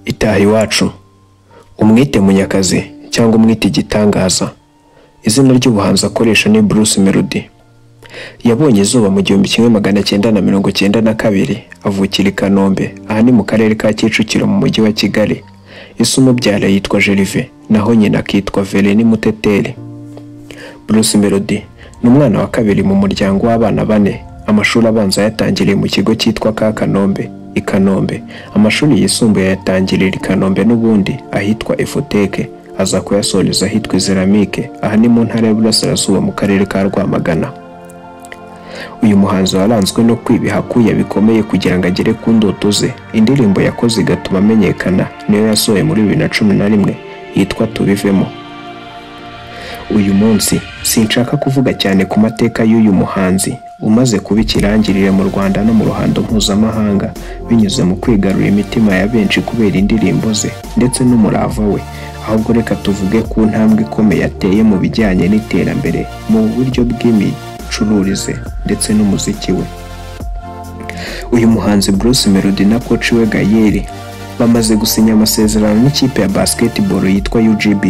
itaha iwacu, umwite Munyakazi cyangwa umwite Igitangaza. Izina ry'ubuhanzi akoresha ni Bruce Melody. Yabonye izuba mu 1992, avukira i Kanombe, aha ni mu karere ka Kicukiro mu mujyi wa Kigali. Ise umubyara yitwa Jerive, naho nyina akitwa Vereni Muteteri. Bruce Melody ni umwana wa kabiri mu muryango w'abana 4. Amashuri abanza yatangiriye mu kigo cyitwa ka Kanombe i Kanombe. Amashuri yisumbuye yatangirira i Kanombe n'ubundi ahitwa Efoteke, aza kuyasoreza ahitwa Zeramike, aha ni mu ntara y'Uburasirazuba mu karere ka Rwamagana. Uyu muhanzi waranzwe no kwibihakuye bikomeye kugira ngo agere ku ndoto ze. Indirimbo yakoze igatuma amenyekana niyo yasohoye muri 2011 yitwa Tubivemo. Uyu munsi sinshaka kuvuga cyane ku mateka y'uyu muhanzi umaze kuba ikirangirire mu Rwanda no mu ruhando mpuzamahanga binyuze mu kwigarurira imitima ya benshi kubera indirimbo ze ndetse n'umurava we, ahubwo reka tuvuge ku ntambwe ikomeye yateye mu bijyanye n'iterambere mu buryo bw'imicururize ndetse n'umuziki we. Uyu muhanzi Bruce Melody na coach we Gael bamaze gusinya amasezerano n'ikipe ya basketball yitwa UGB.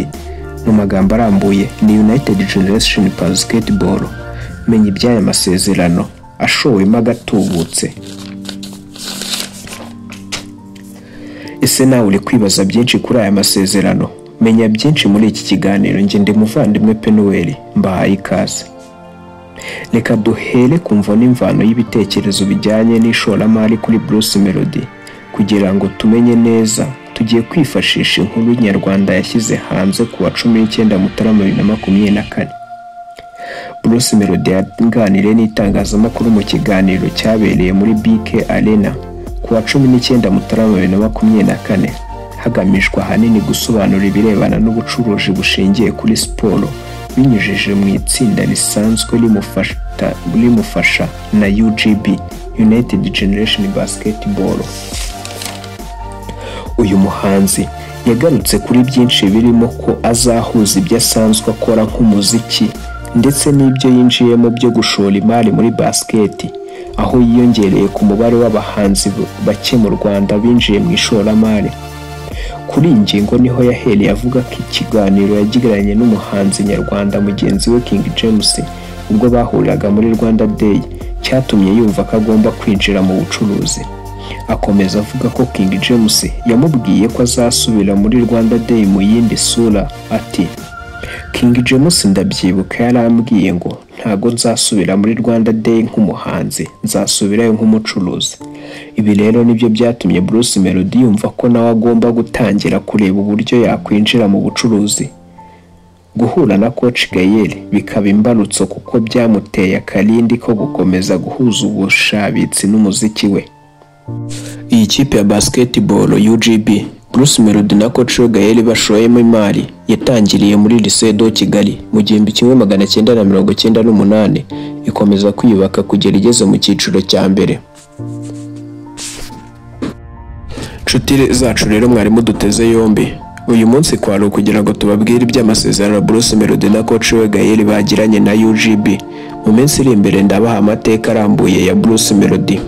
Mu magambo arambuye ni United Generation Basketball. Menya iby'aya masezerano ashowemo agatubutse. Ese nawe uri kwibaza byinshi kuri aya masezerano? Menya byinshi muri iki kiganiro. Nge ndi muvandimwe Penuel, mbahaye ikaze. Reka duhere kumva n'imvano y'ibitekerezo bijyanye n'ishoramari kuri Bruce Melody kugira ngo tumenye neza. Tugiye kwifashisha inkuru nyarwanda yashyize hanze ku wa 19 Mutarama 2024. Bruce Melody yaganiriye n'itangazamakuru mu kiganiro cyabereye muri BK Arena ku wa 19 Mutarama 2024, hagamijwe ahanini gusobanura ibirebana n'ubucuruzi bushingiye kuri siporo binyujije mu itsinda risanzwe rimufasha na UGB, United Generation Basketball. Uyu muhanzi yagarutse kuri byinshi birimo ko azahuza ibyo asanzwe akora nk'umuziki ndetse n'ibyo yinjiyemo byo gushora imari muri basket, aho yiyongereye ku mubare w'abahanzi bake mu Rwanda binjiye mu ishoramari. Kuri ingingo niho yahereye avuga ko ikiganiro yagiranye n'umuhanzi nyarwanda mugenzi we King James ubwo bahuriraga muri Rwanda Day cyatumye yumva ko agomba kwinjira mu bucuruzi. Akomeza avuga ko King James yamubwiye ko azasubira muri Rwanda Day mu yindi sura. Ati King James ndabyibuka yarambwiye ngo ntago nzasubira muri Rwanda Day nk'umuhanzi, nzasubirayo nk'umucuruzi. Ibi rero nibyo byatumye Bruce Melody yumva ko nawe agomba gutangira kureba uburyo yakwinjira mu bucuruzi. Guhura na coach Gael bikaba imbarutso kuko byamuteye akarindi ko gukomeza guhuza ubushabitsi n'umuziki we. Iyi kipe ya basketball UGB, Bruce Melody na coach Gael bashoyemo imari yatangiriye muri Lycée de Kigali mu 1998, ikomeza kwiyubaka kugera igeze mu cyiciro cya mbere. Nshuti zacu rero mwari muduteze yombi, uyu munsi kwari kugira ngo tubabwire iby'amasezerano Bruce Melody na coach Gael bagiranye na UGB. Mu minsi iri imbere ndabaha amateka arambuye ya Bruce Melody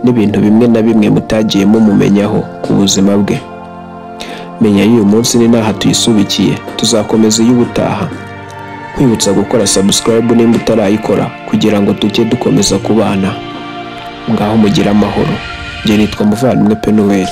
n'ibintu bimwe na bimwe mutagiye mumenyaho ku buzima bwe. Menya y'uyu munsi ni naha tuyisubikiye, tuzakomeza y'ubutaha. Kwibutsa gukora subscribe nimba utarayikora kugira ngo tujye dukomeza kubana. Ngaho mugira amahoro. Nge nitwa muvandimwe Penuel.